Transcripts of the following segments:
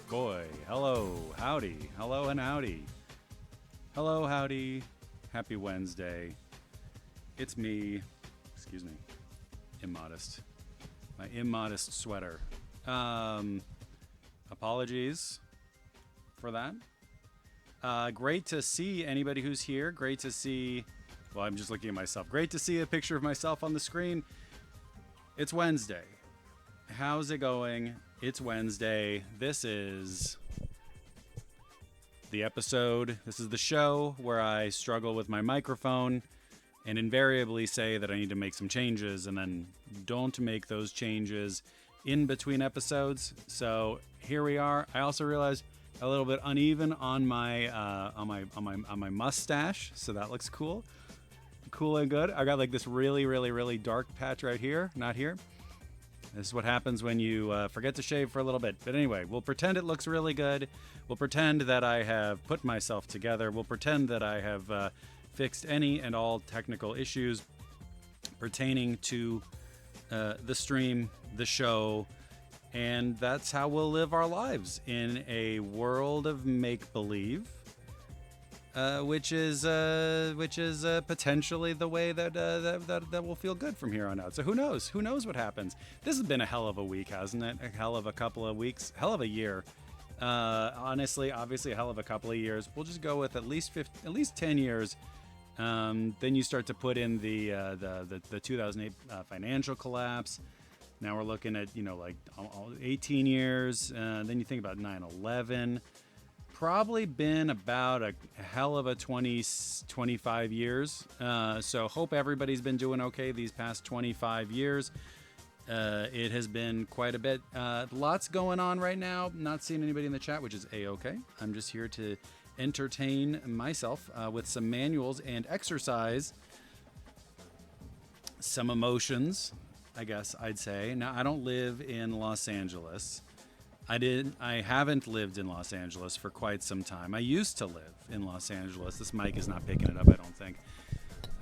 Goy. Hello, howdy. Hello and howdy. Hello, howdy. Happy Wednesday. It's me. Excuse me. Immodest. My immodest sweater. Apologies for that. Great to see anybody who's here. Great to see. Well, I'm just looking at myself. Great to see a picture of myself on the screen. It's Wednesday. How's it going? It's Wednesday. This is the episode. This is the show where I struggle with my microphone and invariably say that I need to make some changes and then don't make those changes in between episodes. So here we are. I also realized a little bit uneven on my mustache, so that looks cool. Cool and good. I got like this really dark patch right here, not here. This is what happens when you forget to shave for a little bit. But anyway, we'll pretend it looks really good. We'll pretend that I have put myself together. We'll pretend that I have fixed any and all technical issues pertaining to the stream, the show, and that's how we'll live our lives in a world of make-believe. Which is potentially the way that will feel good from here on out. So who knows? Who knows what happens? This has been a hell of a week, hasn't it? A hell of a couple of weeks. Hell of a year. Honestly, obviously, a hell of a couple of years. We'll just go with at least 10 years. Then you start to put in the 2008 financial collapse. Now we're looking at 18 years. Then you think about 9/11. Probably been about a hell of a 25 years. So hope everybody's been doing okay these past 25 years. It has been quite a bit. Lots going on right now. Not seeing anybody in the chat, which is A-okay. I'm just here to entertain myself with some manuals and exercise some emotions, I guess I'd say. Now, I don't live in Los Angeles. I haven't lived in Los Angeles for quite some time. I used to live in Los Angeles. This mic is not picking it up, I don't think.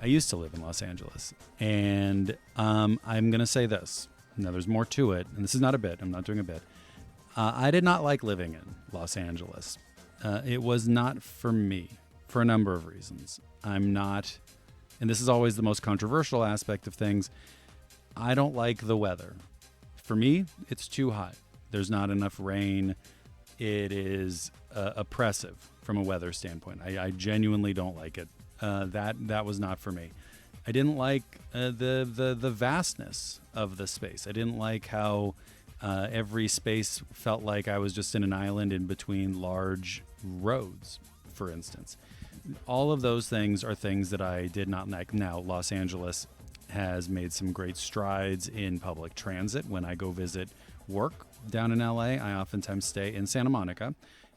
I used to live in Los Angeles. And I'm going to say this. Now, there's more to it. And this is not a bit. I'm not doing a bit. I did not like living in Los Angeles. It was not for me for a number of reasons. I'm not, and this is always the most controversial aspect of things, I don't like the weather. For me, it's too hot. There's not enough rain. It is oppressive from a weather standpoint. I genuinely don't like it. That was not for me. I didn't like the vastness of the space. I didn't like how every space felt like I was just in an island in between large roads, for instance. All of those things are things that I did not like. Now, Los Angeles has made some great strides in public transit. When I go visit work down in LA, I oftentimes stay in Santa Monica,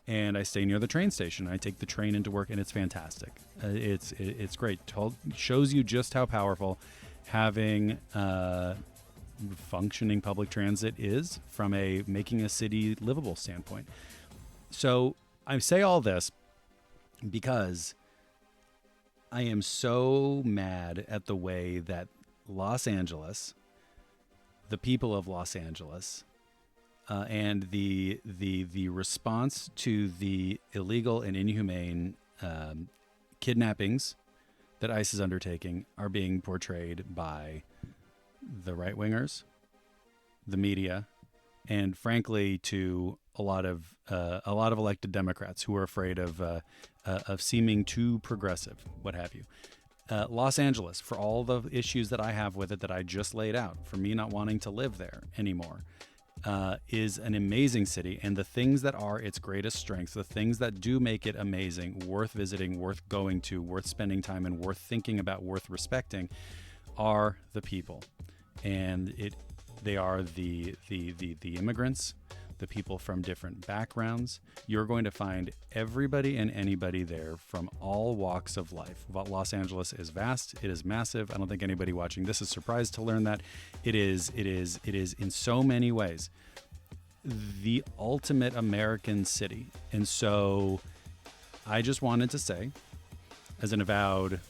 and I stay near the train station. I take the train into work, and it's fantastic. It's great. Shows you just how powerful having functioning public transit is from a making a city livable standpoint. So I say all this because I am so mad at the way that Los Angeles, the people of Los Angeles, and the response to the illegal and inhumane kidnappings that ICE is undertaking are being portrayed by the right-wingers, the media, and frankly to a lot of elected Democrats who are afraid of seeming too progressive, what have you. Los Angeles, for all the issues that I have with it that I just laid out, for me not wanting to live there anymore, is an amazing city, and the things that are its greatest strengths, the things that do make it amazing, worth visiting, worth going to, worth spending time in, worth thinking about, worth respecting, are the people. And they are the immigrants, the people from different backgrounds. You're going to find everybody and anybody there from all walks of life. Los Angeles is vast. It is massive. I don't think anybody watching this is surprised to learn that. It is in so many ways the ultimate American city. And so I just wanted to say, as an avowed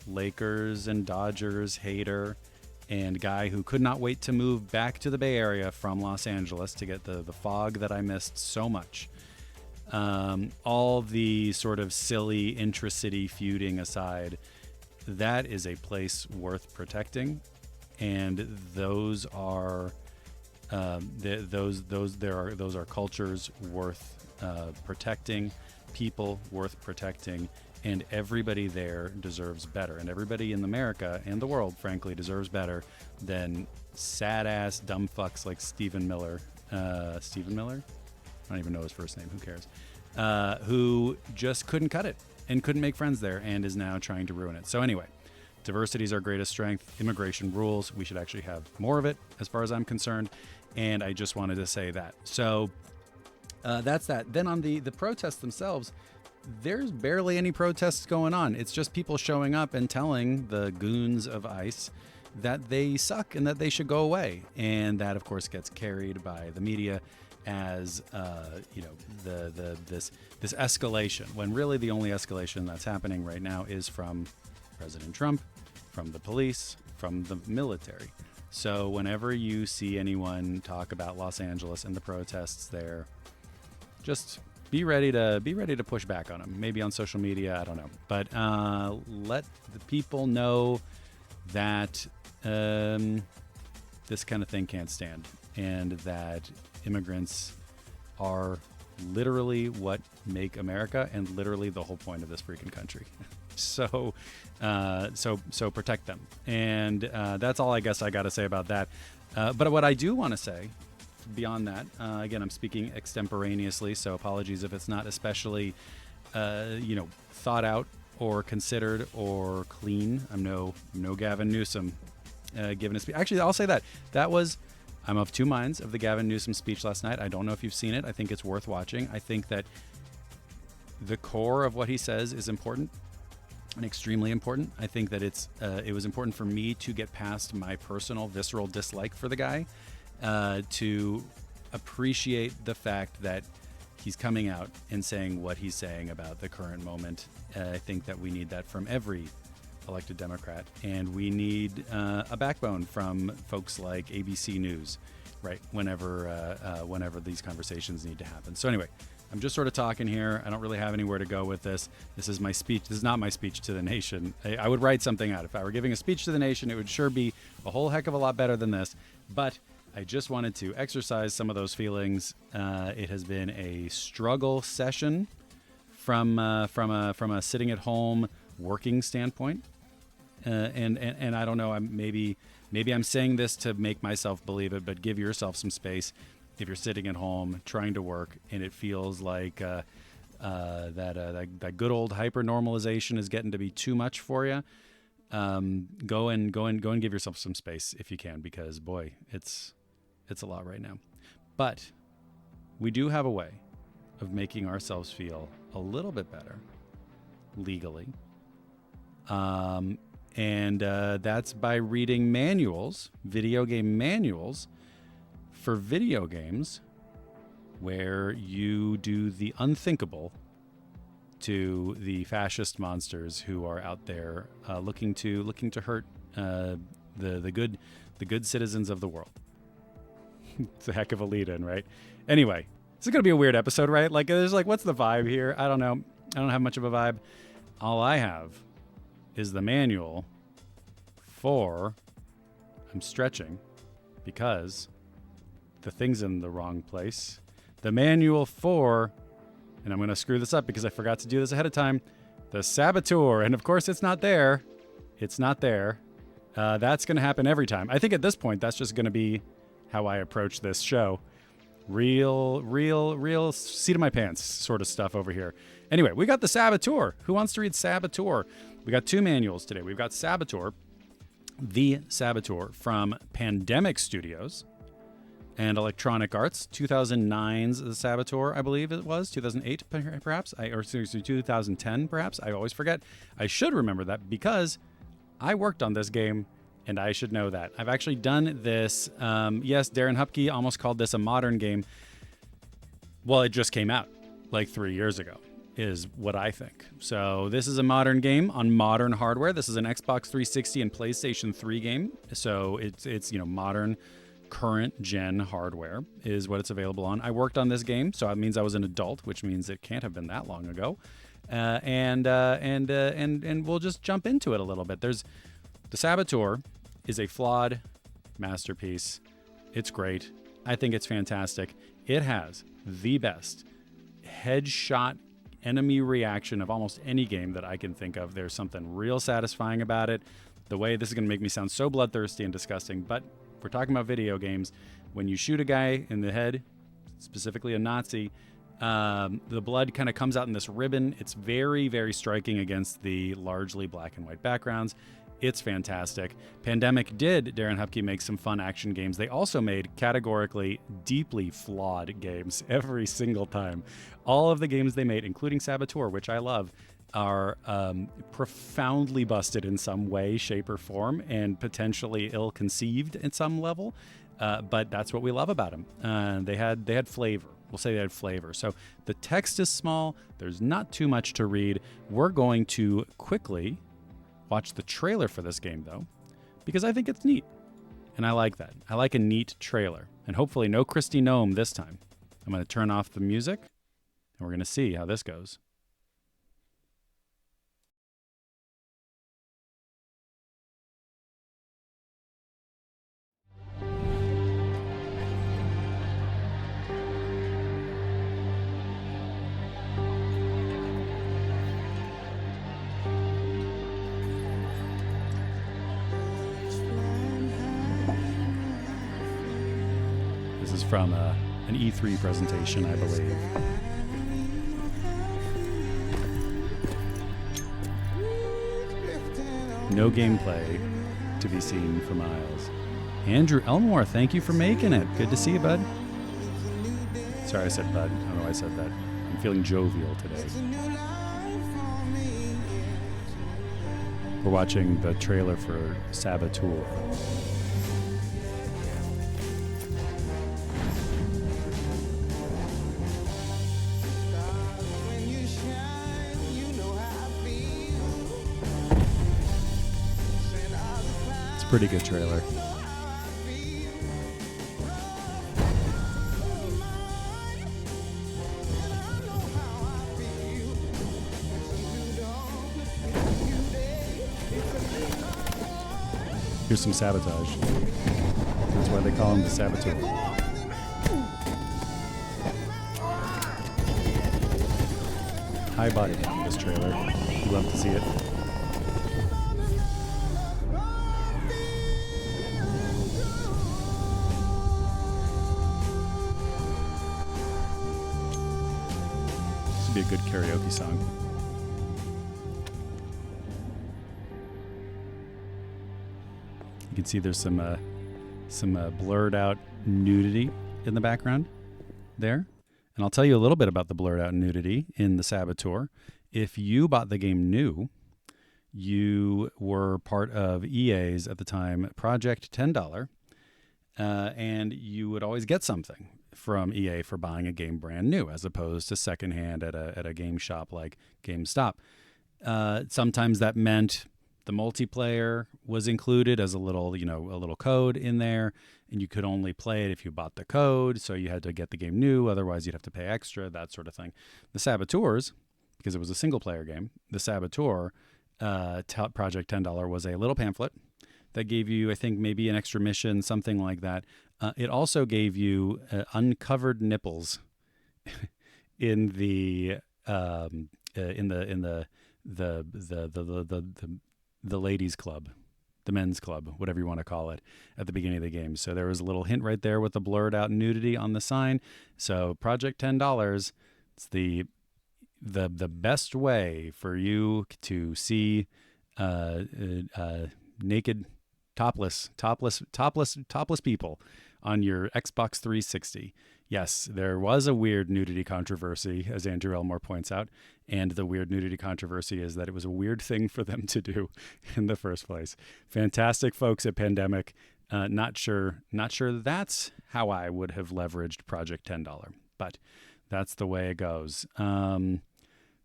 Lakers and Dodgers hater and guy who could not wait to move back to the Bay Area from Los Angeles to get the fog that I missed so much. All the sort of silly intra-city feuding aside, that is a place worth protecting, and those are those are cultures worth protecting, people worth protecting, and everybody there deserves better. And everybody in America and the world, frankly, deserves better than sad-ass dumb fucks like Stephen Miller. Stephen Miller? I don't even know his first name. Who cares? Who just couldn't cut it and couldn't make friends there and is now trying to ruin it. So anyway, diversity is our greatest strength. Immigration rules. We should actually have more of it as far as I'm concerned. And I just wanted to say that. So that's that. Then on the protests themselves, there's barely any protests going on. It's just people showing up and telling the goons of ICE that they suck and that they should go away. And that, of course, gets carried by the media as this escalation, when really the only escalation that's happening right now is from President Trump, from the police, from the military. So whenever you see anyone talk about Los Angeles and the protests there, just be ready to push back on them. Maybe on social media, I don't know. But let the people know that this kind of thing can't stand, and that immigrants are literally what make America and literally the whole point of this freaking country. So protect them. And that's all I guess I got to say about that. But what I do want to say beyond that, again, I'm speaking extemporaneously, so apologies if it's not especially, thought out or considered or clean. I'm no Gavin Newsom giving a speech. Actually, I'll say that. I'm of two minds of the Gavin Newsom speech last night. I don't know if you've seen it. I think it's worth watching. I think that the core of what he says is important and extremely important. I think that it was important for me to get past my personal visceral dislike for the guy, to appreciate the fact that he's coming out and saying what he's saying about the current moment. I think that we need that from every elected Democrat, and we need a backbone from folks like ABC News, right? Whenever these conversations need to happen. So anyway, I'm just sort of talking here. I don't really have anywhere to go with this. This is my speech. This is not my speech to the nation. I would write something out. If I were giving a speech to the nation, it would sure be a whole heck of a lot better than this. But I just wanted to exercise some of those feelings. It has been a struggle session from a sitting at home working standpoint. And I don't know, maybe I'm saying this to make myself believe it, but give yourself some space if you're sitting at home trying to work and it feels like that good old hyper normalization is getting to be too much for you. Go and give yourself some space if you can, because boy, it's a lot right now. But we do have a way of making ourselves feel a little bit better legally. And that's by reading manuals, video game manuals for video games, where you do the unthinkable to the fascist monsters who are out there looking to hurt the good citizens of the world. It's a heck of a lead-in, right? Anyway, this is gonna be a weird episode, right? Like, there's what's the vibe here? I don't know. I don't have much of a vibe. All I have is the manual for, I'm stretching because the thing's in the wrong place. The manual for, and I'm going to screw this up because I forgot to do this ahead of time, the Saboteur. And of course it's not there. It's not there. That's going to happen every time. I think at this point, that's just going to be how I approach this show. Real seat of my pants sort of stuff over here. Anyway, we got the Saboteur. Who wants to read Saboteur? We got two manuals today. We've got Saboteur, the Saboteur from Pandemic Studios and Electronic Arts, 2009's The Saboteur, I believe it was, 2008 perhaps, or seriously 2010 perhaps. I always forget. I should remember that because I worked on this game and I should know that. I've actually done this. Yes, Darren Hupke almost called this a modern game. Well, it just came out like 3 years ago. is what I think. So this is a modern game on modern hardware. This is an Xbox 360 and PlayStation 3 game. So it's modern, current gen hardware is what it's available on. I worked on this game, so it means I was an adult, which means it can't have been that long ago. And we'll just jump into it a little bit. The Saboteur is a flawed masterpiece. It's great. I think it's fantastic. It has the best headshot enemy reaction of almost any game that I can think of. There's something real satisfying about it. The way this is going to make me sound so bloodthirsty and disgusting, but if we're talking about video games, when you shoot a guy in the head, specifically a Nazi, the blood kind of comes out in this ribbon. It's very, very striking against the largely black and white backgrounds. It's fantastic. Pandemic did, Darren Hupke, make some fun action games. They also made categorically deeply flawed games every single time. All of the games they made, including Saboteur, which I love, are profoundly busted in some way, shape, or form, and potentially ill-conceived at some level. But that's what we love about them. They had flavor. We'll say they had flavor. So the text is small. There's not too much to read. We're going to quickly watch the trailer for this game, though, because I think it's neat. And I like that. I like a neat trailer. And hopefully no Christy Gnome this time. I'm going to turn off the music, and we're going to see how this goes. This is from an E3 presentation, I believe. No gameplay to be seen for miles. Andrew Elmore, thank you for making it. Good to see you, bud. Sorry I said bud. I don't know why I said that. I'm feeling jovial today. We're watching the trailer for Saboteur. Pretty good trailer. Here's some sabotage. That's why they call him the Saboteur. High body count in this trailer. You love to see it. Be a good karaoke song. You can see there's some blurred out nudity in the background there. And I'll tell you a little bit about the blurred out nudity in the Saboteur. If you bought the game new, you were part of EA's at the time Project $10, and you would always get something from EA for buying a game brand new, as opposed to secondhand at a game shop like GameStop. Sometimes that meant the multiplayer was included as a little code in there, and you could only play it if you bought the code. So you had to get the game new, otherwise you'd have to pay extra, that sort of thing. The Saboteurs, because it was a single player game, the Saboteur Project $10 was a little pamphlet that gave you, I think, maybe an extra mission, something like that. It also gave you uncovered nipples in the ladies' club, the men's club, whatever you want to call it, at the beginning of the game. So there was a little hint right there with the blurred out nudity on the sign. So Project $10, it's the best way for you to see naked, topless people on your Xbox 360. Yes, there was a weird nudity controversy, as Andrew Elmore points out, and the weird nudity controversy is that it was a weird thing for them to do in the first place. Fantastic folks at Pandemic. Not sure that's how I would have leveraged Project $10, but that's the way it goes.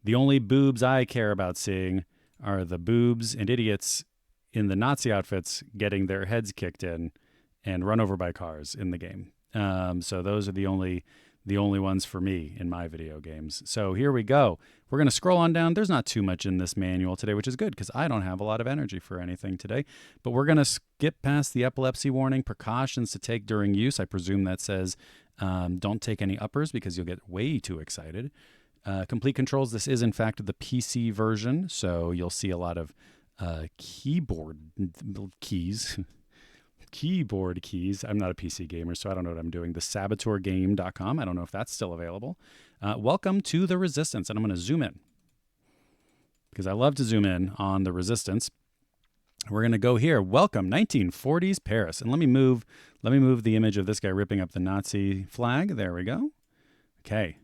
The only boobs I care about seeing are the boobs and idiots in the Nazi outfits getting their heads kicked in and run over by cars in the game. So those are the only ones for me in my video games. So here we go. We're going to scroll on down. There's not too much in this manual today, which is good because I don't have a lot of energy for anything today. But we're going to skip past the epilepsy warning, precautions to take during use. I presume that says don't take any uppers because you'll get way too excited. Complete controls. This is, in fact, the PC version. So you'll see a lot of keyboard keys. Keyboard keys. I'm not a PC gamer, so I don't know what I'm doing. The saboteurgame.com. I don't know if that's still available. Welcome to the Resistance, and I'm going to zoom in because I love to zoom in on the Resistance. We're going to go here. Welcome, 1940s Paris, and let me move the image of this guy ripping up the Nazi flag. There we go. Okay,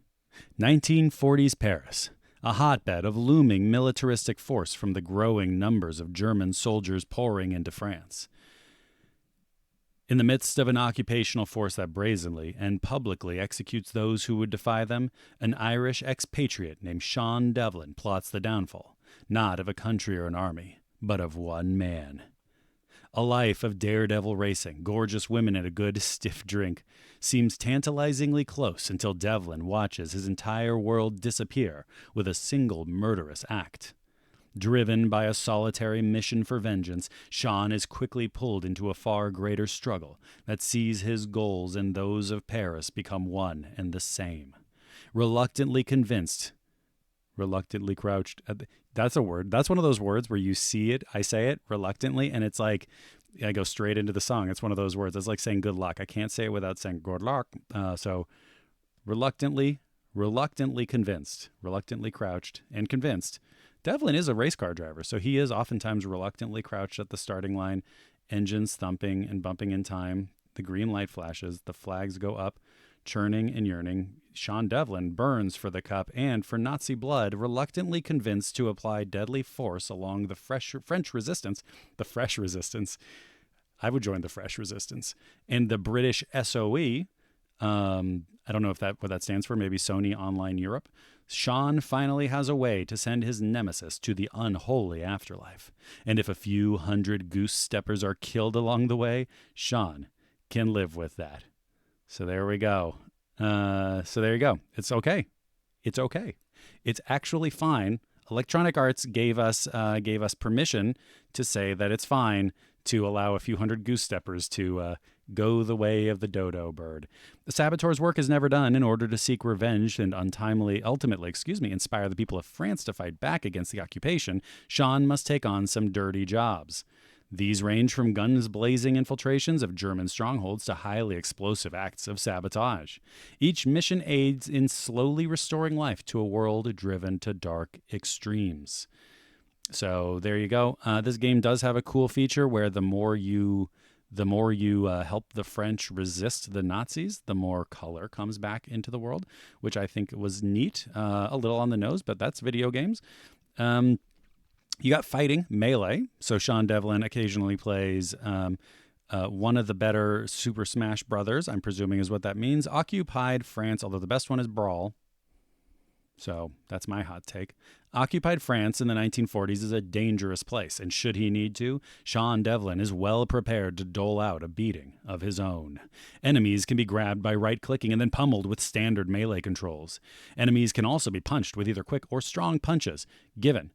1940s Paris. A hotbed of looming militaristic force from the growing numbers of German soldiers pouring into France. In the midst of an occupational force that brazenly and publicly executes those who would defy them, an Irish expatriate named Sean Devlin plots the downfall, not of a country or an army, but of one man. A life of daredevil racing, gorgeous women, and a good stiff drink seems tantalizingly close until Devlin watches his entire world disappear with a single murderous act. Driven by a solitary mission for vengeance, Sean is quickly pulled into a far greater struggle that sees his goals and those of Paris become one and the same. Reluctantly crouched. That's a word. That's one of those words where you see it, I say it reluctantly, and it's like I go straight into the song. It's one of those words. It's like saying good luck. I can't say it without saying good luck. So reluctantly convinced, reluctantly crouched and convinced. Devlin is a race car driver, so he is oftentimes reluctantly crouched at the starting line, engines thumping and bumping in time. The green light flashes, the flags go up, churning and yearning. Sean Devlin burns for the cup and for Nazi blood, reluctantly convinced to apply deadly force along the French resistance, the fresh resistance. I would join the fresh resistance. And the British SOE, I don't know what that stands for, maybe Sony Online Europe. Sean finally has a way to send his nemesis to the unholy afterlife. And if a few hundred goose steppers are killed along the way, Sean can live with that. So there we go. So there you go. It's okay. It's okay. It's actually fine. Electronic Arts gave us permission to say that it's fine to allow a few hundred goose steppers to go the way of the dodo bird. The saboteur's work is never done. In order to seek revenge and ultimately inspire the people of France to fight back against the occupation, Sean must take on some dirty jobs. These range from guns blazing infiltrations of German strongholds to highly explosive acts of sabotage. Each mission aids in slowly restoring life to a world driven to dark extremes. So there you go. This game does have a cool feature where the more you help the French resist the Nazis, the more color comes back into the world, which I think was neat. A little on the nose, but that's video games. You got fighting, melee. So Sean Devlin occasionally plays one of the better Super Smash Brothers, I'm presuming is what that means. Occupied France, although the best one is Brawl. So that's my hot take. Occupied France in the 1940s is a dangerous place, and should he need to, Sean Devlin is well prepared to dole out a beating of his own. Enemies can be grabbed by right-clicking and then pummeled with standard melee controls. Enemies can also be punched with either quick or strong punches, given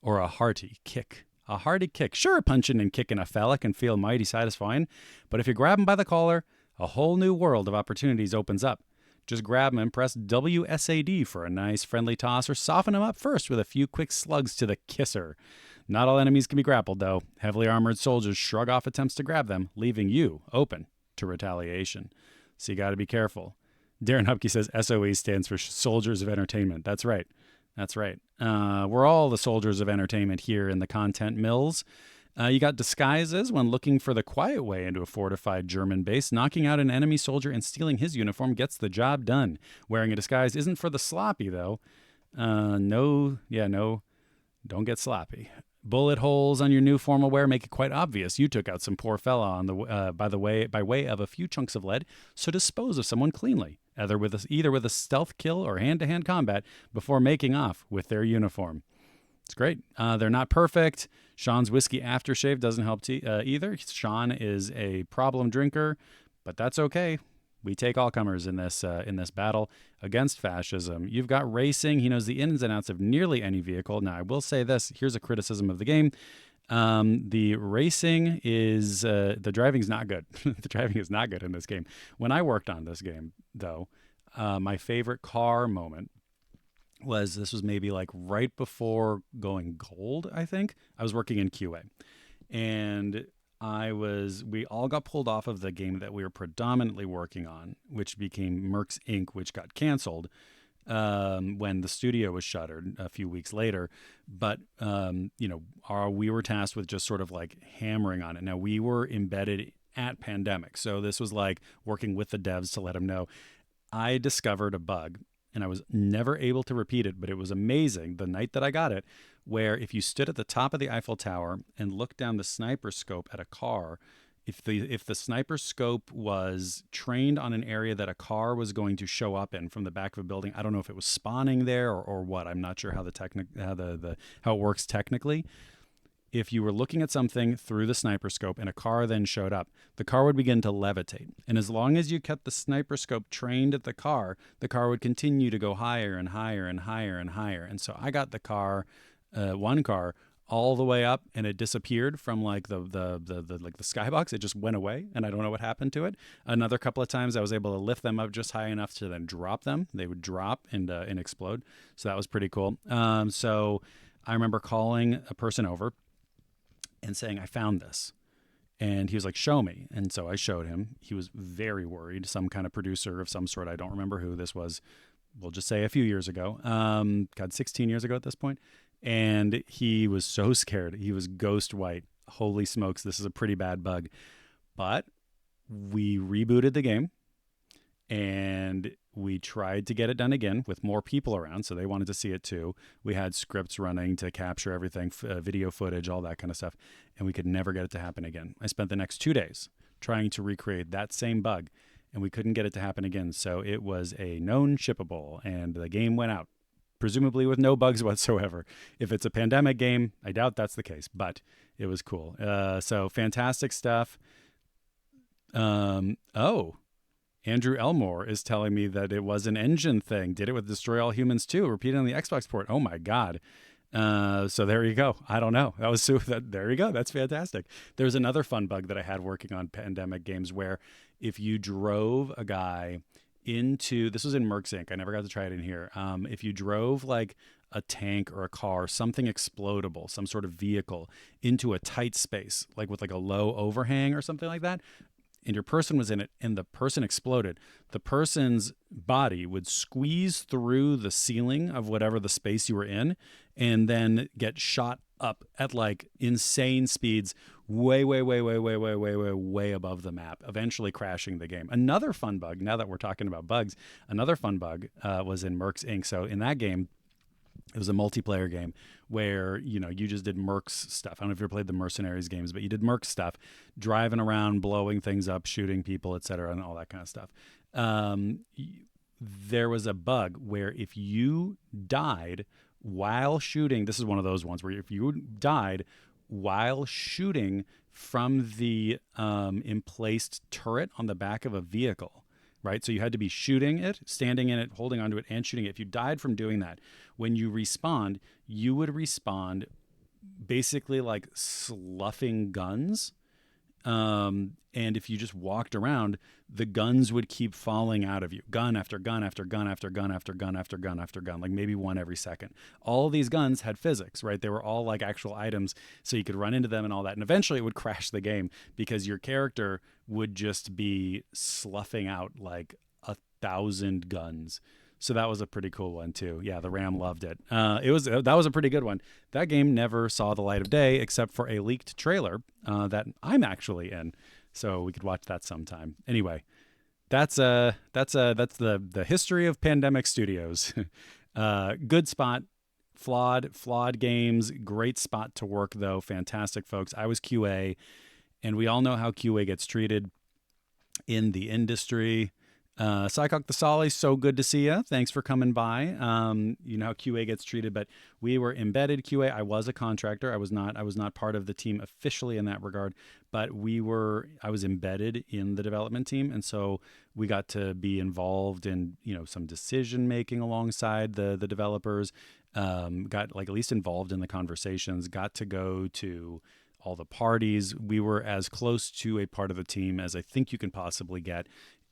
or a hearty kick. A hearty kick. Sure, punching and kicking a fella can feel mighty satisfying, but if you grab him by the collar, a whole new world of opportunities opens up. Just grab him and press WSAD for a nice friendly toss, or soften him up first with a few quick slugs to the kisser. Not all enemies can be grappled, though. Heavily armored soldiers shrug off attempts to grab them, leaving you open to retaliation. So you got to be careful. Darren Hupke says SOE stands for Soldiers of Entertainment. That's right. That's right. We're all the soldiers of entertainment here in the content mills. You got disguises when looking for the quiet way into a fortified German base. Knocking out an enemy soldier and stealing his uniform gets the job done. Wearing a disguise isn't for the sloppy, though. No, don't get sloppy. Bullet holes on your new formal wear make it quite obvious you took out some poor fella on the by way of a few chunks of lead. So dispose of someone cleanly, either with a stealth kill or hand-to-hand combat before making off with their uniform. It's great. They're not perfect. Sean's whiskey aftershave doesn't help either. Sean is a problem drinker, but that's okay. We take all comers in this battle against fascism. You've got racing. He knows the ins and outs of nearly any vehicle. Now, I will say this. Here's a criticism of the game. The racing is the driving's not good. The driving is not good in this game. When I worked on this game, though, my favorite car moment this was maybe like right before going gold, I think. I was working in QA, and we all got pulled off of the game that we were predominantly working on, which became Mercs Inc., which got canceled when the studio was shuttered a few weeks later. But, we were tasked with just sort of like hammering on it. Now, we were embedded at Pandemic. So this was like working with the devs to let them know. I discovered a bug, and I was never able to repeat it, but it was amazing the night that I got it, where if you stood at the top of the Eiffel Tower and looked down the sniper scope at a car, if the sniper scope was trained on an area that a car was going to show up in from the back of a building, I don't know if it was spawning there or what. I'm not sure how how it works technically. If you were looking at something through the sniper scope and a car then showed up, the car would begin to levitate. And as long as you kept the sniper scope trained at the car would continue to go higher and higher and higher and higher. And so I got the one car, all the way up, and it disappeared from like the skybox. It just went away, and I don't know what happened to it. Another couple of times I was able to lift them up just high enough to then drop them. They would drop and explode. So that was pretty cool. So I remember calling a person over and saying, I found this. And he was like, show me. And so I showed him. He was very worried. Some kind of producer of some sort. I don't remember who this was. We'll just say a few years ago. 16 years ago at this point. And he was so scared. He was ghost white. Holy smokes, this is a pretty bad bug. But we rebooted the game, and we tried to get it done again with more people around, so they wanted to see it too. We had scripts running to capture everything, video footage, all that kind of stuff, and we could never get it to happen again. I spent the next 2 days trying to recreate that same bug, and we couldn't get it to happen again. So it was a known shippable, and the game went out, presumably with no bugs whatsoever. If it's a Pandemic game, I doubt that's the case, but it was cool. So fantastic stuff. Andrew Elmore is telling me that it was an engine thing. Did it with Destroy All Humans 2, repeated on the Xbox port. Oh my God. So there you go. I don't know. There you go. That's fantastic. There's another fun bug that I had working on Pandemic games where if you drove a guy this was in Mercs Inc. I never got to try it in here. If you drove like a tank or a car, something explodable, some sort of vehicle into a tight space, like with like a low overhang or something like that, and your person was in it and the person exploded, the person's body would squeeze through the ceiling of whatever the space you were in and then get shot up at like insane speeds way above the map, eventually crashing the game. Another fun bug, now that we're talking about bugs, was in Mercs Inc. So in that game, it was a multiplayer game where, you just did Mercs stuff. I don't know if you ever played the Mercenaries games, but you did Mercs stuff, driving around, blowing things up, shooting people, etc., and all that kind of stuff. There was a bug where if you died while shooting, this is one of those ones where if you died while shooting from the emplaced turret on the back of a vehicle, right? So you had to be shooting it, standing in it, holding onto it, and shooting it. If you died from doing that, when you respawned, you would respawn basically like sloughing guns. And if you just walked around, the guns would keep falling out of you. Gun after gun after gun after gun after gun after gun after gun, like maybe one every second. All of these guns had physics, right? They were all like actual items, so you could run into them and all that. And eventually it would crash the game because your character would just be sloughing out like 1,000 guns. So that was a pretty cool one too. Yeah, the Ram loved it. That was a pretty good one. That game never saw the light of day except for a leaked trailer that I'm actually in. So we could watch that sometime. Anyway, that's the history of Pandemic Studios. Good spot. Flawed games. Great spot to work, though. Fantastic folks. I was QA, and we all know how QA gets treated in the industry. Psychok the Solly, so good to see you. Thanks for coming by. You know how QA gets treated, but we were embedded QA. I was a contractor. I was not part of the team officially in that regard, but I was embedded in the development team. And so we got to be involved in, some decision making alongside the developers, got like at least involved in the conversations, got to go to all the parties. We were as close to a part of the team as I think you can possibly get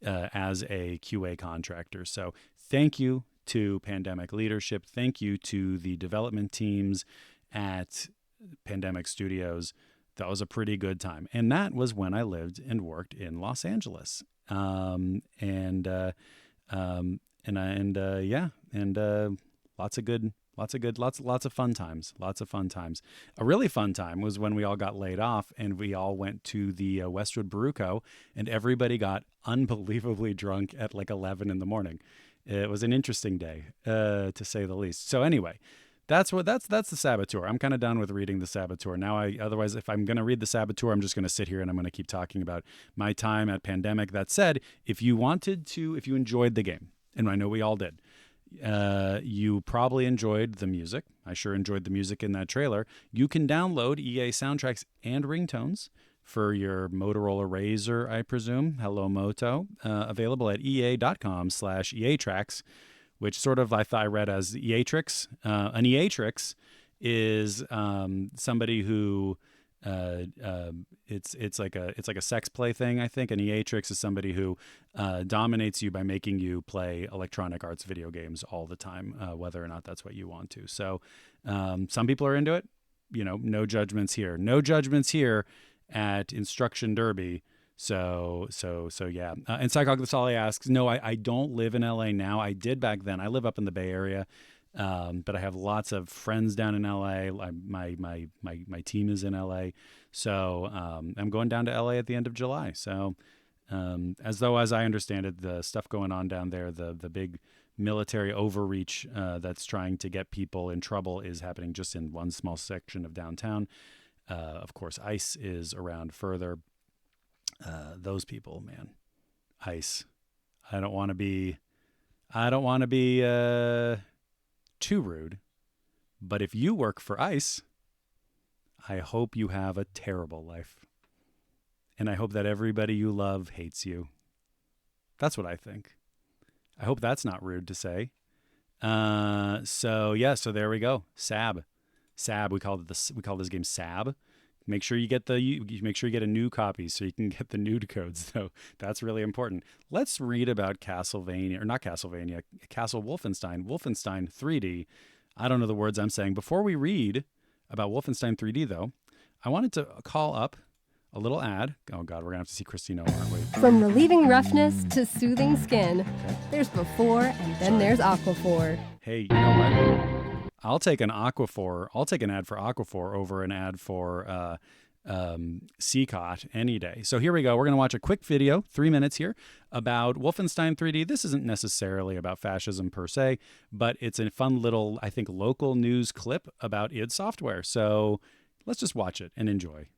as a QA contractor. So thank you to Pandemic leadership. Thank you to the development teams at Pandemic Studios. That was a pretty good time. And that was when I lived and worked in Los Angeles. Lots of fun times. A really fun time was when we all got laid off and we all went to the Westwood Brew Co. and everybody got unbelievably drunk at like 11 in the morning. It was an interesting day, to say the least. So anyway, that's the Saboteur. I'm kind of done with reading the Saboteur. Otherwise, if I'm going to read the Saboteur, I'm just going to sit here and I'm going to keep talking about my time at Pandemic. That said, if you enjoyed the game, and I know we all did, you probably enjoyed the music. I sure enjoyed the music in that trailer. You can download EA soundtracks and ringtones for your Motorola Razr, I presume. Hello, Moto. Available at ea.com/EATracks, which sort of I read as EATrix. An EATrix is somebody who it's like a sex play thing. I think an EATrix is somebody who dominates you by making you play Electronic Arts video games all the time, whether or not that's what you want to. So some people are into it. No judgments here. No judgments here at Instruction Derby. So yeah. And Psychok the Solly asks, no, I don't live in LA now. I did back then. I live up in the Bay Area. But I have lots of friends down in LA. My team is in LA. So I'm going down to LA at the end of July. So as I understand it, the stuff going on down there, the big military overreach that's trying to get people in trouble is happening just in one small section of downtown. Of course, ICE is around further. Those people, man, ICE. I don't want to be too rude, but if you work for ICE, I hope you have a terrible life. And I hope that everybody you love hates you. That's what I think. I hope that's not rude to say. So there we go. SAB. We call this game SAB. Make sure you get a new copy so you can get the nude codes, though. That's really important. Let's read about Castle Wolfenstein 3D. I don't know the words I'm saying. Before we read about Wolfenstein 3D, though, I wanted to call up a little ad. Oh, God, we're going to have to see Christina, aren't we? From relieving roughness to soothing skin, there's Before and then there's Aquaphor. Hey, you know what? I'll take an ad for Aquaphor over an ad for CCOT any day. So here we go. We're going to watch a quick video, 3 minutes here, about Wolfenstein 3D. This isn't necessarily about fascism per se, but it's a fun little, I think, local news clip about id Software. So let's just watch it and enjoy.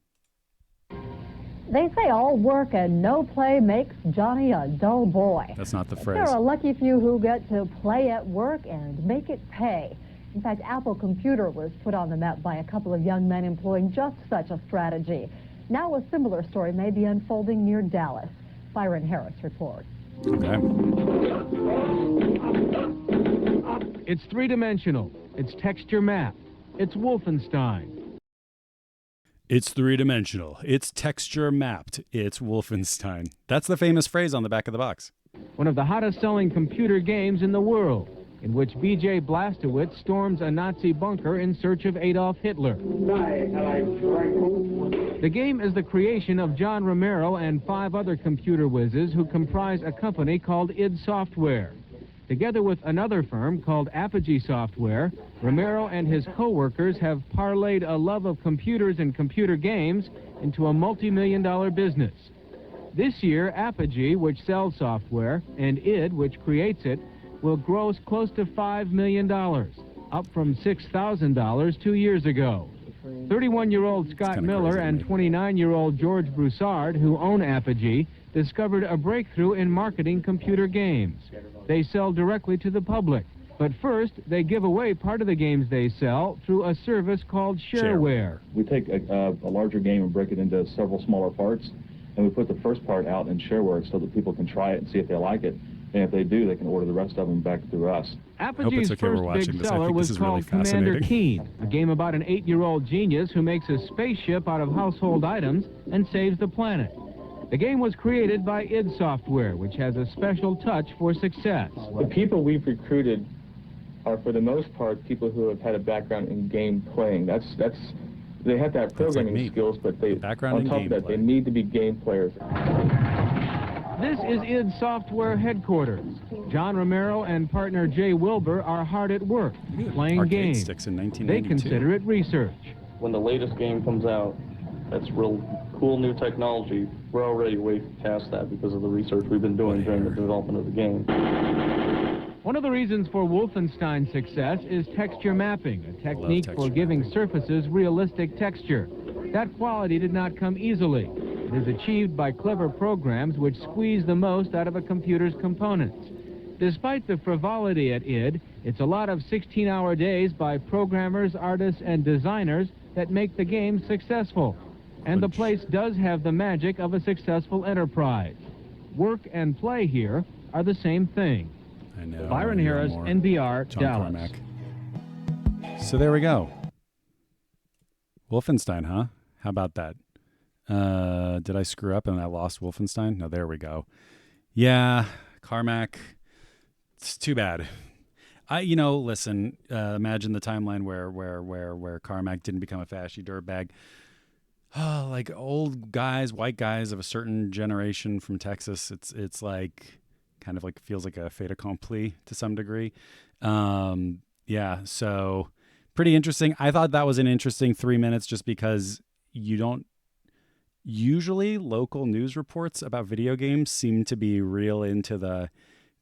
They say all work and no play makes Johnny a dull boy. That's not the phrase. There are a lucky few who get to play at work and make it pay. In fact, Apple Computer was put on the map by a couple of young men employing just such a strategy. Now a similar story may be unfolding near Dallas. Byron Harris reports. Okay. It's three-dimensional. It's texture mapped. It's Wolfenstein. It's three-dimensional. It's texture mapped. It's Wolfenstein. That's the famous phrase on the back of the box. One of the hottest-selling computer games in the world, in which B.J. Blazkowicz storms a Nazi bunker in search of Adolf Hitler. The game is the creation of John Romero and 5 other computer whizzes who comprise a company called id Software. Together with another firm called Apogee Software, Romero and his co-workers have parlayed a love of computers and computer games into a multi-million-dollar business. This year, Apogee, which sells software, and id, which creates it, will gross close to $5 million. up from $6,000 2 years ago. 31-year-old Scott kinda Miller crazy to and me. 29-year-old George Broussard, who own Apogee, discovered a breakthrough in marketing computer games. They sell directly to the public. But first, they give away part of the games they sell through a service called Shareware. We take a larger game and break it into several smaller parts, and we put the first part out in Shareware so that people can try it and see if they like it. And if they do, they can order the rest of them back through us. Apogee's okay we're first watching big this. I seller think this was is really called Commander fascinating. Keen, a game about an 8-year-old genius who makes a spaceship out of household items and saves the planet. The game was created by id Software, which has a special touch for success. The people we've recruited are, for the most part, people who have had a background in game playing. They have to have programming me. skills, but they, Background on in top of that, gameplay. they need to be game players. This is id Software headquarters. John Romero and partner Jay Wilbur are hard at work, playing Arcade games. sticks in They 1992. consider it research. When the latest game comes out, that's real cool new technology. We're already way past that because of the research we've been doing during the development of the game. One of the reasons for Wolfenstein's success is texture mapping, a technique for texture giving mapping. surfaces realistic texture. That quality did not come easily. It is achieved by clever programs which squeeze the most out of a computer's components. Despite the frivolity at id, it's a lot of 16-hour days by programmers, artists, and designers that make the game successful. And the place does have the magic of a successful enterprise. Work and play here are the same thing. I know. Byron You're Harris, more NPR, John Dallas. Carmack. So there we go. Wolfenstein, huh? How about that? Did I screw up and I lost Wolfenstein? No, there we go. Yeah, Carmack. It's too bad. Listen. Imagine the timeline where Carmack didn't become a fashy dirtbag. Oh, like old guys, white guys of a certain generation from Texas. It's like kind of like feels like a fait accompli to some degree. Yeah, so pretty interesting. I thought that was an interesting 3 minutes just because you don't usually local news reports about video games seem to be real into the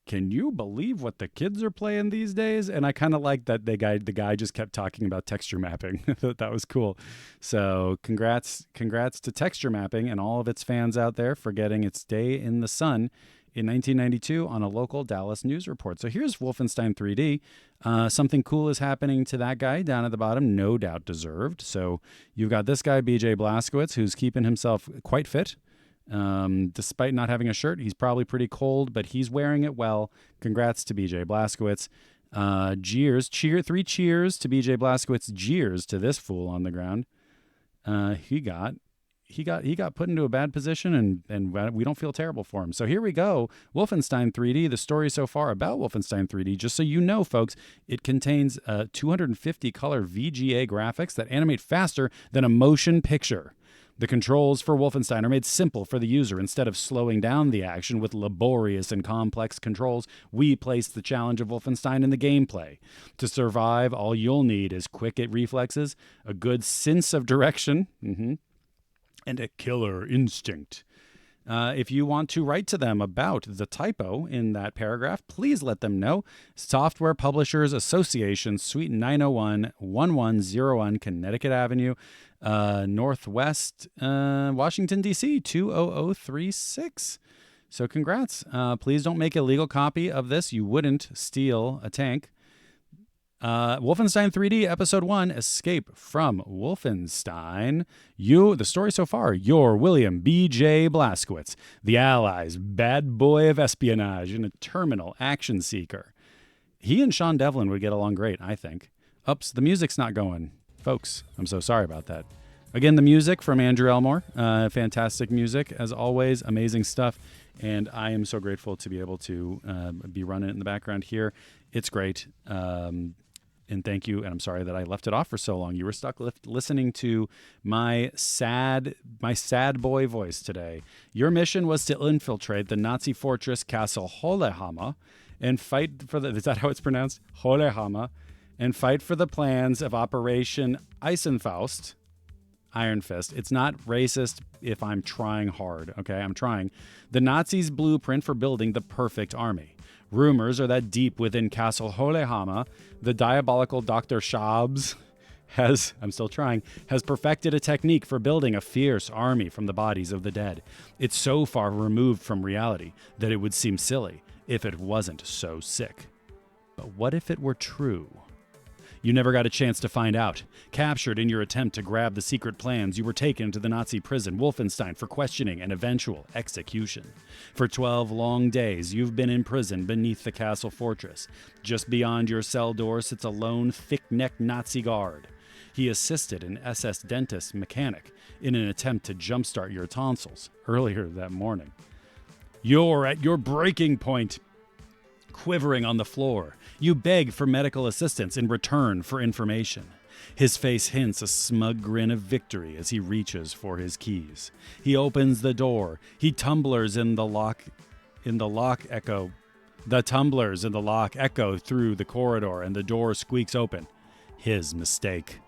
can you believe what the kids are playing these days? And I kind of like that the guy just kept talking about texture mapping. I thought that was cool. So congrats to texture mapping and all of its fans out there for getting its day in the sun in 1992 on a local Dallas news report. So here's Wolfenstein 3D. Something cool is happening to that guy down at the bottom, no doubt deserved. So you've got this guy, BJ Blazkowicz, who's keeping himself quite fit. Despite not having a shirt, he's probably pretty cold, but he's wearing it well. Congrats to BJ Blazkowicz. Three cheers to BJ Blazkowicz. Jeers to this fool on the ground. He got put into a bad position, and we don't feel terrible for him. So here we go. Wolfenstein 3D, the story so far about Wolfenstein 3D, just so you know, folks, it contains 250 color VGA graphics that animate faster than a motion picture. The controls for Wolfenstein are made simple for the user. Instead of slowing down the action with laborious and complex controls, we place the challenge of Wolfenstein in the gameplay. To survive, all you'll need is quick reflexes, a good sense of direction, and a killer instinct. If you want to write to them about the typo in that paragraph, please let them know. Software Publishers Association, Suite 901, 1101 Connecticut Avenue, Northwest, Washington, D.C., 20036. So congrats. Please don't make a legal copy of this. You wouldn't steal a tank. Wolfenstein 3D Episode 1, Escape from Wolfenstein. The story so far, you're William B.J. Blazkowicz, the Allies' bad boy of espionage and a terminal action seeker. He and Sean Devlin would get along great, I think. Oops, the music's not going. Folks, I'm so sorry about that. Again, the music from Andrew Elmore. Fantastic music, as always. Amazing stuff. And I am so grateful to be able to be running it in the background here. It's great. And thank you. And I'm sorry that I left it off for so long. You were stuck listening to my sad boy voice today. Your mission was to infiltrate the Nazi fortress Castle Holehammer and fight for is that how it's pronounced? Holehammer. And fight for the plans of Operation Eisenfaust. Iron Fist. It's not racist if I'm trying hard, okay? I'm trying. The Nazis' blueprint for building the perfect army. Rumors are that deep within Castle Holehammer, the diabolical Dr. Shabs has perfected a technique for building a fierce army from the bodies of the dead. It's so far removed from reality that it would seem silly if it wasn't so sick. But what if it were true? You never got a chance to find out. Captured in your attempt to grab the secret plans, you were taken to the Nazi prison Wolfenstein for questioning and eventual execution. For 12 long days, you've been imprisoned beneath the castle fortress. Just beyond your cell door sits a lone, thick-necked Nazi guard. He assisted an SS dentist mechanic in an attempt to jumpstart your tonsils earlier that morning. You're at your breaking point. Quivering on the floor, you beg for medical assistance in return for information. His face hints a smug grin of victory as he reaches for his keys. He opens the door. He tumblers in the lock echo. The tumblers in the lock echo through the corridor and the door squeaks open. His mistake.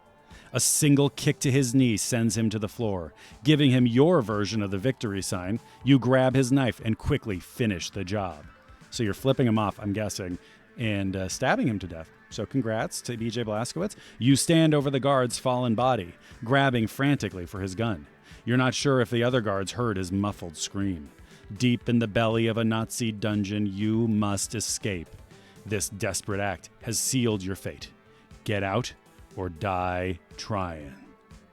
A single kick to his knee sends him to the floor. Giving him your version of the victory sign, you grab his knife and quickly finish the job. So you're flipping him off, I'm guessing, and stabbing him to death. So congrats to BJ Blazkowicz. You stand over the guard's fallen body, grabbing frantically for his gun. You're not sure if the other guards heard his muffled scream. Deep in the belly of a Nazi dungeon, you must escape. This desperate act has sealed your fate. Get out or die trying.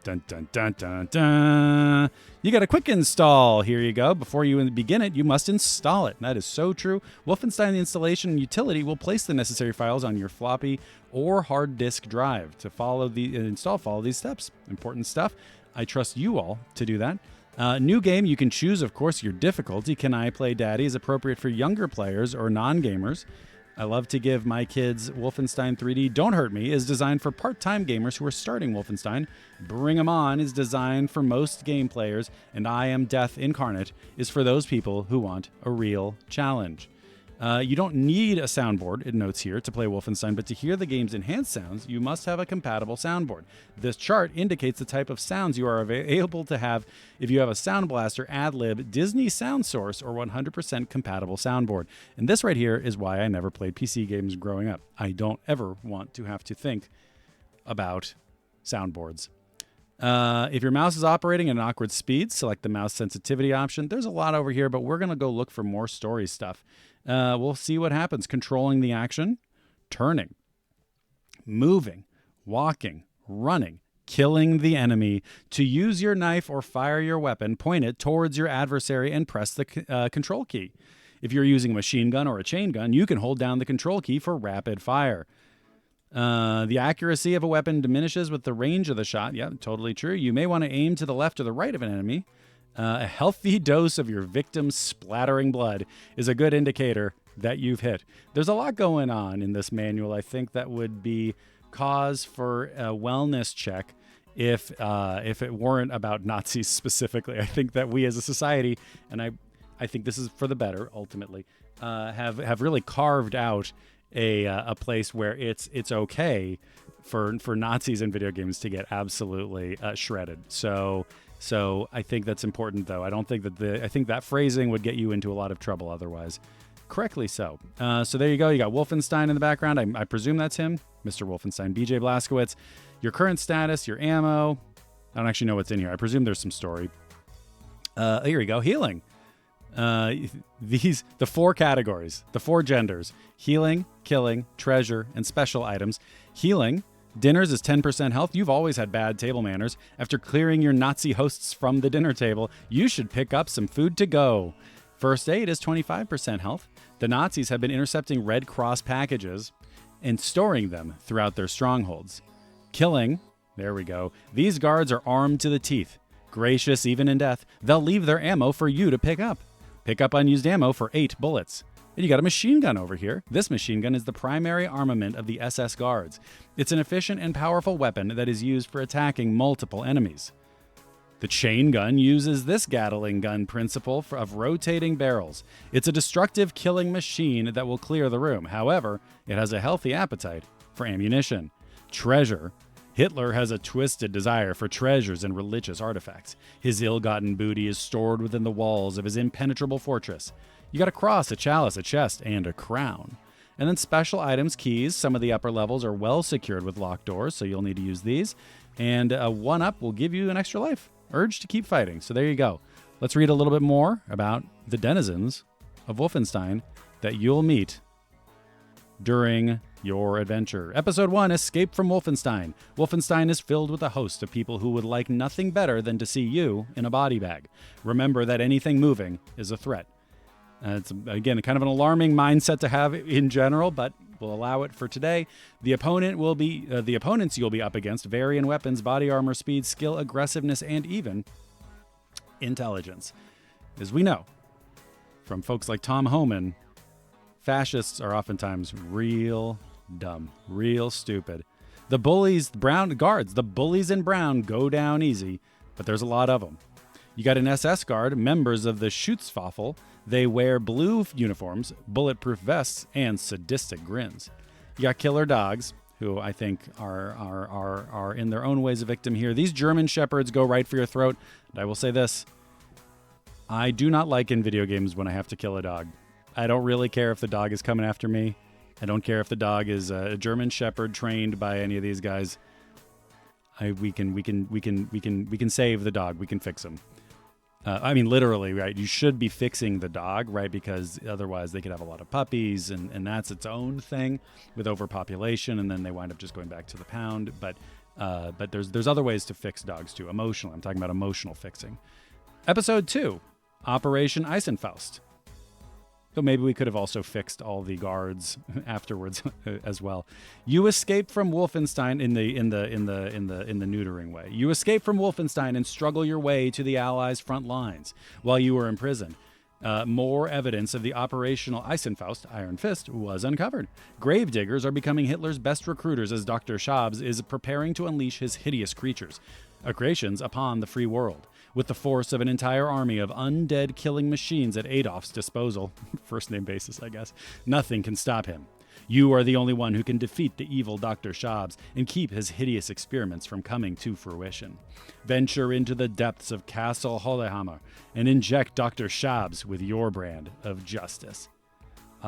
Dun, dun, dun, dun, dun. You got a quick install. Here you go. Before you begin it, you must install it. That is so true. Wolfenstein the installation utility will place the necessary files on your floppy or hard disk drive to follow these steps. Important stuff. I trust you all to do that. New game, you can choose, of course, your difficulty. Can I Play Daddy is appropriate for younger players or non-gamers. I love to give my kids Wolfenstein 3D. Don't Hurt Me is designed for part-time gamers who are starting Wolfenstein. Bring 'em On is designed for most game players, and I Am Death Incarnate is for those people who want a real challenge. You don't need a soundboard, it notes here, to play Wolfenstein, but to hear the game's enhanced sounds, you must have a compatible soundboard. This chart indicates the type of sounds you are able to have if you have a Sound Blaster, AdLib, Disney Sound Source, or 100% compatible soundboard. And this right here is why I never played PC games growing up. I don't ever want to have to think about soundboards. If your mouse is operating at an awkward speed, select the mouse sensitivity option. There's a lot over here, but we're going to go look for more story stuff. We'll see what happens. Controlling the action, turning, moving, walking, running, killing the enemy. To use your knife or fire your weapon, point it towards your adversary and press the control key. If you're using a machine gun or a chain gun, you can hold down the control key for rapid fire. The accuracy of a weapon diminishes with the range of the shot. Yeah, totally true. You may want to aim to the left or the right of an enemy. A healthy dose of your victim's splattering blood is a good indicator that you've hit. There's a lot going on in this manual. I think that would be cause for a wellness check if it weren't about Nazis specifically. I think that we as a society, and I think this is for the better ultimately, have really carved out a place where it's okay for Nazis in video games to get absolutely shredded. So I think that's important, though. I think that phrasing would get you into a lot of trouble otherwise. Correctly so. So there you go. You got Wolfenstein in the background. I presume that's him, Mr. Wolfenstein. BJ Blazkowicz. Your current status, your ammo. I don't actually know what's in here. I presume there's some story. Here we go. Healing. The 4 categories, the 4 genders: healing, killing, treasure, and special items. Healing. Dinners is 10% health. You've always had bad table manners. After clearing your Nazi hosts from the dinner table, you should pick up some food to go. First aid is 25% health. The Nazis have been intercepting Red Cross packages and storing them throughout their strongholds. Killing, there we go. These guards are armed to the teeth. Gracious even in death, they'll leave their ammo for you to pick up. Pick up unused ammo for 8 bullets. And you got a machine gun over here. This machine gun is the primary armament of the SS Guards. It's an efficient and powerful weapon that is used for attacking multiple enemies. The chain gun uses this Gatling gun principle of rotating barrels. It's a destructive killing machine that will clear the room. However, it has a healthy appetite for ammunition. Treasure. Hitler has a twisted desire for treasures and religious artifacts. His ill-gotten booty is stored within the walls of his impenetrable fortress. You got a cross, a chalice, a chest, and a crown. And then special items, keys. Some of the upper levels are well secured with locked doors, so you'll need to use these. And a 1-up will give you an extra life. Urge to keep fighting. So there you go. Let's read a little bit more about the denizens of Wolfenstein that you'll meet during your adventure. Episode 1, Escape from Wolfenstein. Wolfenstein is filled with a host of people who would like nothing better than to see you in a body bag. Remember that anything moving is a threat. It's, again, kind of an alarming mindset to have in general, but we'll allow it for today. The opponents you'll be up against vary in weapons, body armor, speed, skill, aggressiveness, and even intelligence. As we know from folks like Tom Homan, fascists are oftentimes real dumb, real stupid. The bullies, brown guards, the bullies in brown go down easy, but there's a lot of them. You got an SS guard, members of the Schutzwaffel. They wear blue uniforms, bulletproof vests, and sadistic grins. You got killer dogs, who I think are in their own ways a victim here. These German shepherds go right for your throat. And I will say this: I do not like in video games when I have to kill a dog. I don't really care if the dog is coming after me. I don't care if the dog is a German shepherd trained by any of these guys. We can save the dog. We can fix him. I mean, literally, right? You should be fixing the dog, right? Because otherwise they could have a lot of puppies, and that's its own thing with overpopulation, and then they wind up just going back to the pound. But there's other ways to fix dogs too. Emotional. I'm talking about emotional fixing. Episode 2, Operation Eisenfaust. So maybe we could have also fixed all the guards afterwards as well. You escape from Wolfenstein in the neutering way. You escape from Wolfenstein and struggle your way to the Allies' front lines while you were imprisoned. More evidence of the operational Eisenfaust, Iron Fist, was uncovered. Gravediggers are becoming Hitler's best recruiters as Dr. Schabs is preparing to unleash his hideous creations upon the free world. With the force of an entire army of undead killing machines at Adolf's disposal, first name basis, I guess, nothing can stop him. You are the only one who can defeat the evil Dr. Schabs and keep his hideous experiments from coming to fruition. Venture into the depths of Castle Hollehammer and inject Dr. Schabs with your brand of justice.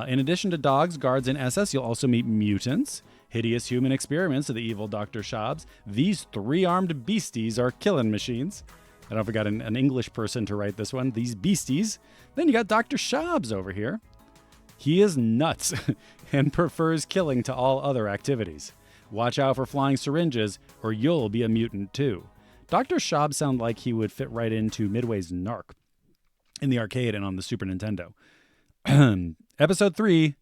In addition to dogs, guards, and SS, you'll also meet mutants, hideous human experiments of the evil Dr. Schabs. These 3-armed beasties are killing machines. I don't know if we got an English person to write this one. These beasties. Then you got Dr. Schabs over here. He is nuts and prefers killing to all other activities. Watch out for flying syringes or you'll be a mutant too. Dr. Schabs sounds like he would fit right into Midway's Narc in the arcade and on the Super Nintendo. Episode 3,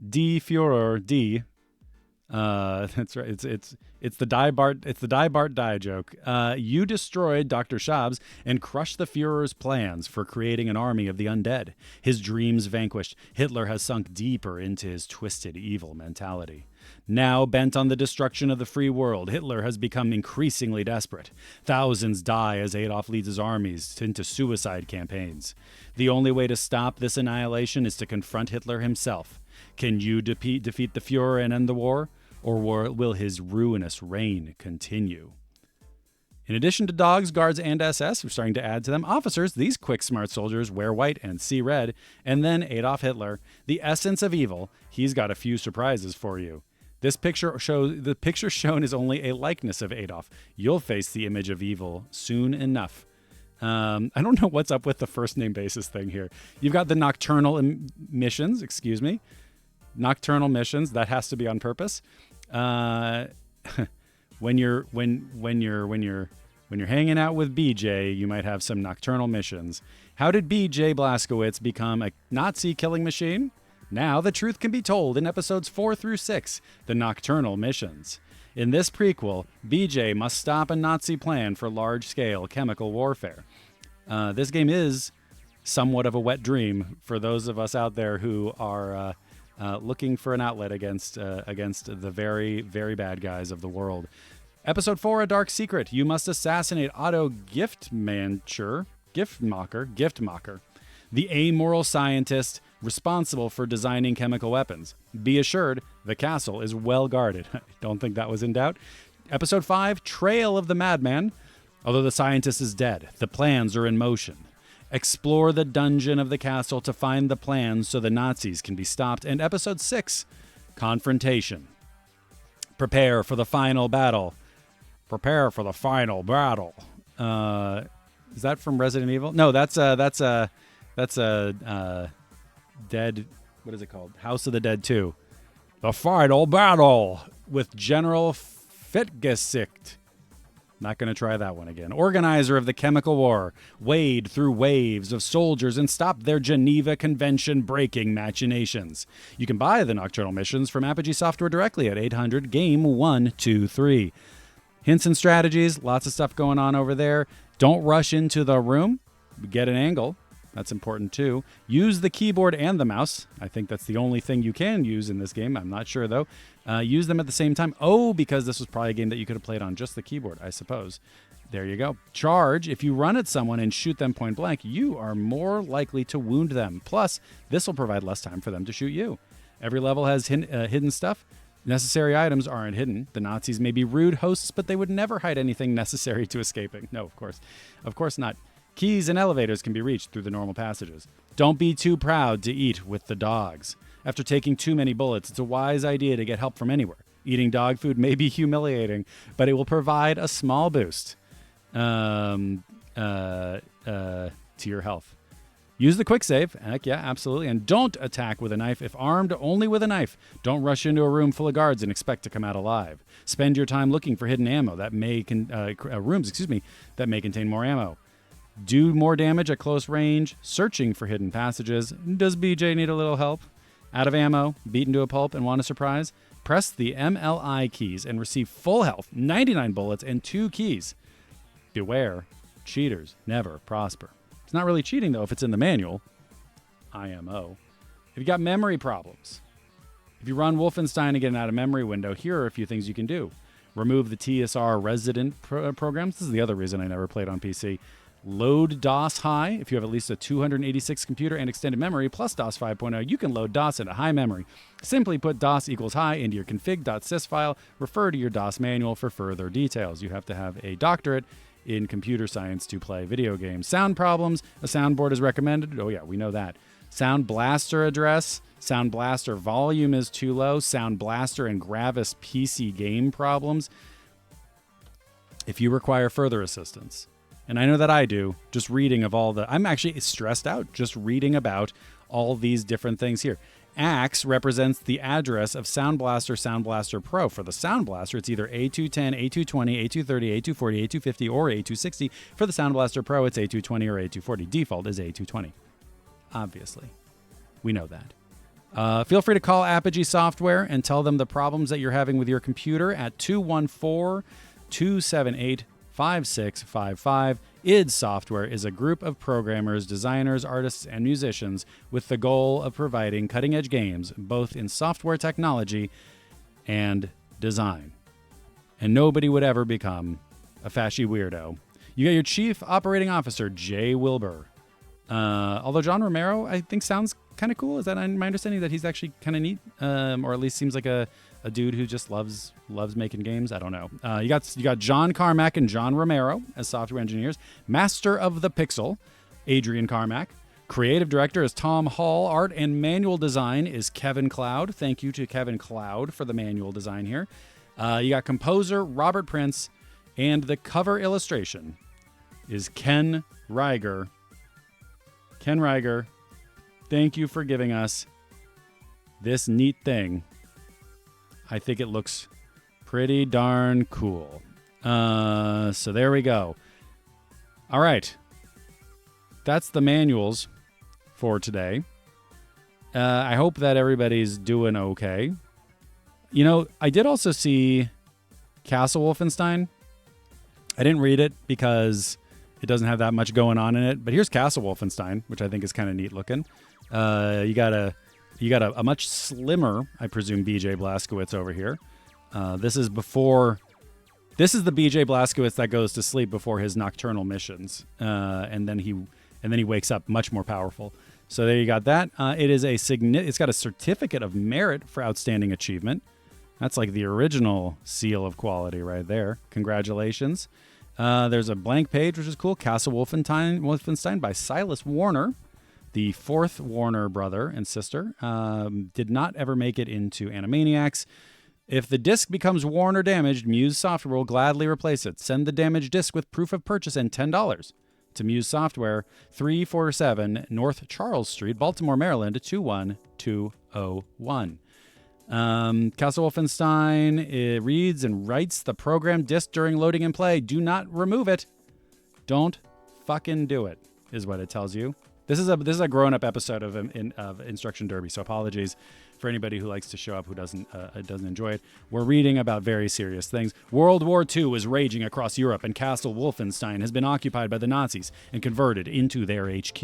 Die Führer D. That's right. It's the Die Bart Die joke. You destroyed Dr. Schabs and crushed the Führer's plans for creating an army of the undead. His dreams vanquished, Hitler has sunk deeper into his twisted evil mentality. Now bent on the destruction of the free world, Hitler has become increasingly desperate. Thousands die as Adolf leads his armies into suicide campaigns. The only way to stop this annihilation is to confront Hitler himself. Can you defeat the Führer and end the war? Or will his ruinous reign continue? In addition to dogs, guards, and SS, we're starting to add to them officers. These quick, smart soldiers wear white and see red. And then Adolf Hitler, the essence of evil. He's got a few surprises for you. The picture shown is only a likeness of Adolf. You'll face the image of evil soon enough. I don't know what's up with the first name basis thing here. You've got the nocturnal missions. Nocturnal missions. That has to be on purpose. When you're hanging out with BJ, you might have some nocturnal missions. How did BJ Blazkowicz become a Nazi killing machine? Now the truth can be told in episodes 4 through 6, the nocturnal missions. In this prequel, BJ must stop a Nazi plan for large-scale chemical warfare. This game is somewhat of a wet dream for those of us out there who are looking for an outlet against the very, very bad guys of the world. Episode 4, A Dark Secret. You must assassinate Otto Giftmacher, the amoral scientist responsible for designing chemical weapons. Be assured, the castle is well guarded. I don't think that was in doubt. Episode 5, Trail of the Madman. Although the scientist is dead, the plans are in motion. Explore the dungeon of the castle to find the plans so the Nazis can be stopped. And episode 6, Confrontation. Prepare for the final battle. Prepare for the final battle. Is that from Resident Evil? No, that's a Dead. What is it called? House of the Dead 2. The final battle with General Fitgesicht. Not going to try that one again. Organizer of the chemical war, wade through waves of soldiers and stop their Geneva Convention breaking machinations. You can buy the Nocturnal Missions from Apogee Software directly at 800 Game 123. Hints and strategies, lots of stuff going on over there. Don't rush into the room. Get an angle. That's important too. Use the keyboard and the mouse. I think that's the only thing you can use in this game. I'm not sure though. Use them at the same time. Oh, because this was probably a game that you could have played on just the keyboard, I suppose. There you go. Charge. If you run at someone and shoot them point blank, you are more likely to wound them. Plus, this will provide less time for them to shoot you. Every level has hidden stuff. Necessary items aren't hidden. The Nazis may be rude hosts, but they would never hide anything necessary to escaping. No, of course. Of course not. Keys and elevators can be reached through the normal passages. Don't be too proud to eat with the dogs. After taking too many bullets, it's a wise idea to get help from anywhere. Eating dog food may be humiliating, but it will provide a small boost to your health. Use the quick save. Heck yeah, absolutely. And don't attack with a knife. If armed, only with a knife. Don't rush into a room full of guards and expect to come out alive. Spend your time looking for hidden ammo that may rooms that may contain more ammo. Do more damage at close range, searching for hidden passages. Does BJ need a little help? Out of ammo, beaten to a pulp, and want a surprise? Press the MLI keys and receive full health, 99 bullets, and 2 keys. Beware, cheaters never prosper. It's not really cheating, though, if it's in the manual. IMO. If you got memory problems, if you run Wolfenstein and get an out-of-memory window, here are a few things you can do. Remove the TSR resident programs. This is the other reason I never played on PC. Load DOS high. If you have at least a 286 computer and extended memory plus DOS 5.0, you can load DOS into high memory. Simply put DOS equals high into your config.sys file. Refer to your DOS manual for further details. You have to have a doctorate in computer science to play video games. Sound problems. A soundboard is recommended. Oh yeah, we know that. Sound Blaster address. Sound Blaster volume is too low. Sound Blaster and Gravis PC game problems. If you require further assistance, and I know that I do, just reading of I'm actually stressed out just reading about all these different things here. AX represents the address of Sound Blaster, Sound Blaster Pro. For the Sound Blaster, it's either A210, A220, A230, A240, A250, or A260. For the Sound Blaster Pro, it's A220 or A240. Default is A220. Obviously. We know that. Feel free to call Apogee Software and tell them the problems that you're having with your computer at 214-278-5655. id Software is a group of programmers, designers, artists, and musicians with the goal of providing cutting-edge games, both in software technology and design. And nobody would ever become a fashy weirdo. You got your Chief Operating Officer, Jay Wilbur. Although John Romero, I think, sounds kind of cool. Is that my understanding that he's actually kind of neat? Or at least seems like a dude who just loves making games. I don't know. You got John Carmack and John Romero as software engineers. Master of the Pixel, Adrian Carmack. Creative director is Tom Hall. Art and manual design is Kevin Cloud. Thank you to Kevin Cloud for the manual design here. You got composer Robert Prince, and the cover illustration is Ken Reiger. Ken Reiger, thank you for giving us this neat thing. I think it looks pretty darn cool. So there we go. All right. That's the manuals for today. I hope that everybody's doing okay. You know, I did also see Castle Wolfenstein. I didn't read it because it doesn't have that much going on in it. But here's Castle Wolfenstein, which I think is kind of neat looking. You got a much slimmer, I presume, BJ Blazkowicz over here. This is the BJ Blazkowicz that goes to sleep before his nocturnal missions, and then he wakes up much more powerful. So there you got that. It's got a certificate of merit for outstanding achievement. That's like the original seal of quality right there. Congratulations. There's a blank page, which is cool. Castle Wolfenstein by Silas Warner, the fourth Warner brother and sister. Did not ever make it into Animaniacs. If the disc becomes worn or damaged, Muse Software will gladly replace it. Send the damaged disc with proof of purchase and $10 to Muse Software, 347 North Charles Street, Baltimore, Maryland, 21201. Castle Wolfenstein, it reads and writes the program disk during loading and play. Do not remove it. Don't fucking do it, is what it tells you. This is a grown-up episode of Instruction Derby, so apologies for anybody who likes to show up who doesn't enjoy it. We're reading about very serious things. World War II is raging across Europe, and Castle Wolfenstein has been occupied by the Nazis and converted into their HQ.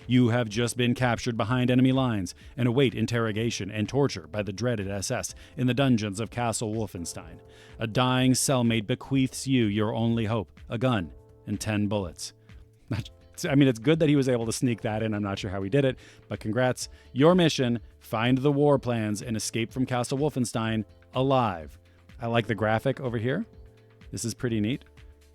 You have just been captured behind enemy lines and await interrogation and torture by the dreaded SS in the dungeons of Castle Wolfenstein. A dying cellmate bequeaths you your only hope, a gun and 10 bullets. I mean, it's good that he was able to sneak that in. I'm not sure how he did it, but congrats. Your mission, find the war plans and escape from Castle Wolfenstein alive. I like the graphic over here. This is pretty neat.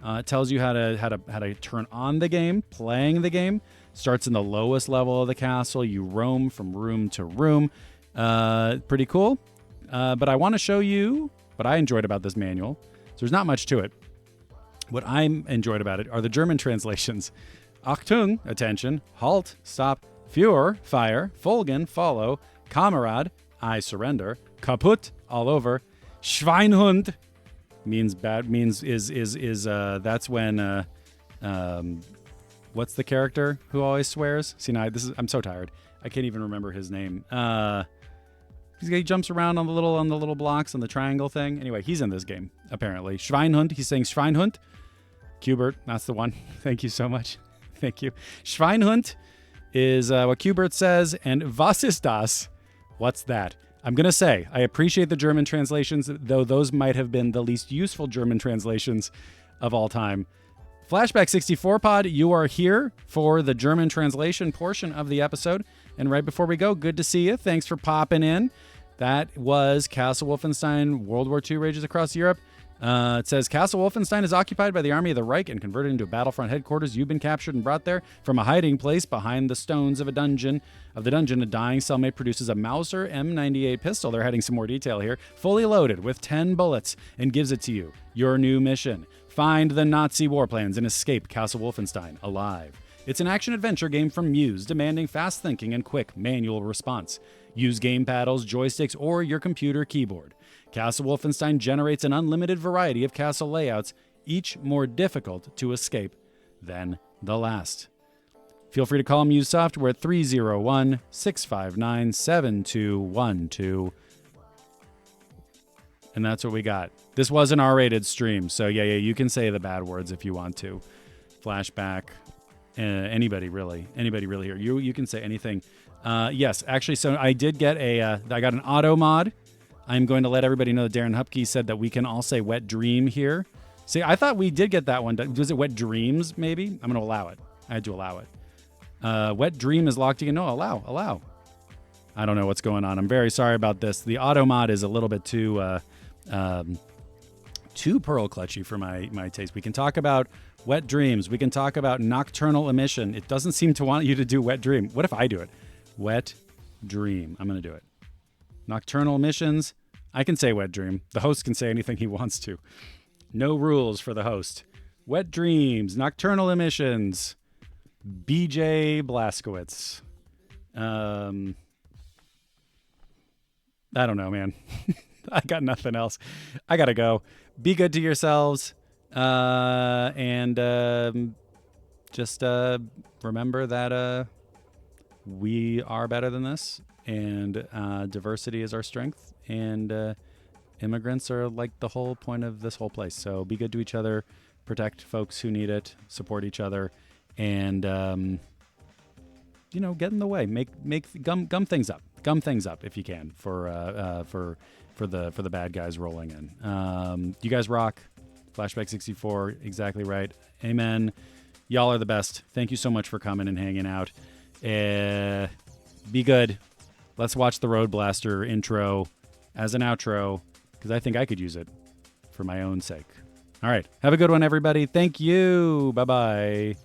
It tells you how to turn on the game, playing the game. Starts in the lowest level of the castle. You roam from room to room. Pretty cool. But I want to show you what I enjoyed about this manual. So there's not much to it. What I enjoyed about it are the German translations. Achtung, attention, halt, stop, Führer, fire, Folgen, follow, Kamerad, I surrender, kaputt, all over, Schweinhund means bad, that's when, what's the character who always swears? See, now I'm so tired. I can't even remember his name. He jumps around on the little blocks on the triangle thing. Anyway, he's in this game, apparently. Schweinhund, he's saying Schweinhund. Kubert, that's the one. Thank you so much. Thank you. Schweinhund is what Kubert says, and was ist das? What's that? I'm going to say, I appreciate the German translations, though those might have been the least useful German translations of all time. Flashback 64 Pod, you are here for the German translation portion of the episode. And right before we go, good to see you. Thanks for popping in. That was Castle Wolfenstein, World War II Rages Across Europe. It says, Castle Wolfenstein is occupied by the Army of the Reich and converted into a battlefront headquarters. You've been captured and brought there from a hiding place behind the stones of a dungeon. A dying cellmate produces a Mauser M98 pistol. They're adding some more detail here. Fully loaded with 10 bullets and gives it to you. Your new mission. Find the Nazi war plans and escape Castle Wolfenstein alive. It's an action-adventure game from Muse, demanding fast thinking and quick manual response. Use game paddles, joysticks, or your computer keyboard. Castle Wolfenstein generates an unlimited variety of castle layouts, each more difficult to escape than the last. Feel free to call Muse Software at 301-659-7212. And that's what we got. This was an R-rated stream, so yeah, you can say the bad words if you want to. Flashback, anybody really here. You can say anything. Yes, actually, so I did get I got an auto mod. I'm going to let everybody know that Darren Hupke said that we can all say Wet Dream here. See, I thought we did get that one. Was it Wet Dreams, maybe? I'm going to allow it. I had to allow it. Wet Dream is locked again. No, allow. I don't know what's going on. I'm very sorry about this. The auto mod is a little bit too pearl clutchy for my taste. We can talk about Wet Dreams. We can talk about Nocturnal Emission. It doesn't seem to want you to do Wet Dream. What if I do it? Wet Dream. I'm going to do it. Nocturnal Emissions. I can say Wet Dream. The host can say anything he wants to. No rules for the host. Wet Dreams. Nocturnal Emissions. BJ Blazkowicz. I don't know, man. I got nothing else. I gotta go. Be good to yourselves. And just remember that we are better than this. And diversity is our strength. And immigrants are like the whole point of this whole place. So be good to each other. Protect folks who need it. Support each other. And, get in the way. Gum things up. Gum things up if you can for the bad guys rolling in. You guys rock. Flashback 64, exactly right. Amen. Y'all are the best. Thank you so much for coming and hanging out. Be good. Let's watch the Road Blaster intro as an outro because I think I could use it for my own sake. All right. Have a good one, everybody. Thank you. Bye-bye.